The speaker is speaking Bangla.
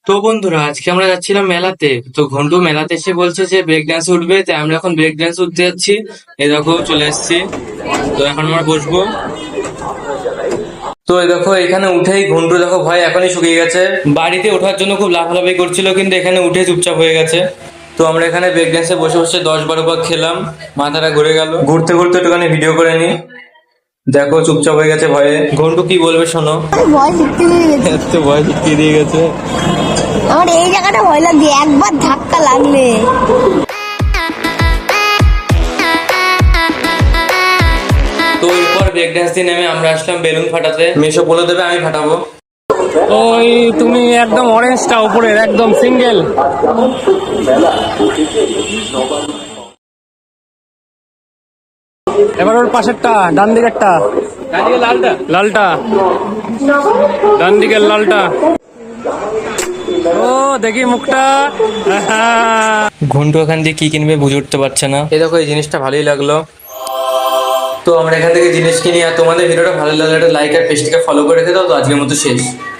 তো বন্ধুরা, আজকে আমরা যাচ্ছিলাম মেলাতে। তো ঘন্টু মেলাতে এসে বলছে যে ব্রেক ডান্স উঠবে, তাই আমরা এখন ব্রেক ডান্স উঠতে যাচ্ছি। এই দেখো চলে এসেছি। তো এখন আমরা বসবো। তো এই দেখো এখানে উঠেই ঘন্টু দেখো ভয় এখনই শুকিয়ে গেছে। বাড়িতে ওঠার জন্য খুব লাফালাফি করছিল, কিন্তু এখানে উঠে চুপচাপ হয়ে গেছে। তো আমরা এখানে ব্রেক ডান্সে বসে বসে 10-12 বার খেলাম। মাথাটা ঘুরে গেল। ঘুরতে ঘুরতে একটুখানি ভিডিও করে নি। দেখো চুপচাপ হয়ে গেছে ভয়ে। ঘন্টু কি বলবে শোনো। ভয় সত্যি হয়ে গেছে। এত ভয় সত্যি দিয়ে গেছে। আমার এই জায়গাটা ভয় লাগছে, একবার ধাক্কা লাগলে। তো এরপর ব্রেক ডান্স দিয়ে নেমে আমরা আসলাম বেলুন ফাটাতে। মেশো বলে দেবে, আমি ফাটাবো। ওই তুমি একদম অরেঞ্জটা উপরের একদম সিঙ্গেল। এবার ওর পাশেরটা ডান দিকেরটা, লালটা ডান দিকের লালটা। ও দেখি মুখটা। ঘন্টু এখান দিয়ে কি কিনবে বুঝে উঠতে পারছে না। এই দেখো এই জিনিসটা ভালোই লাগলো। তো আমরা এখান থেকে জিনিস কিনি। আর তোমাদের ভিডিওটা ভালো লাগলে একটা লাইক আর পেজটিকে ফলো করে রেখে দাও। তো আজকের মতো শেষ।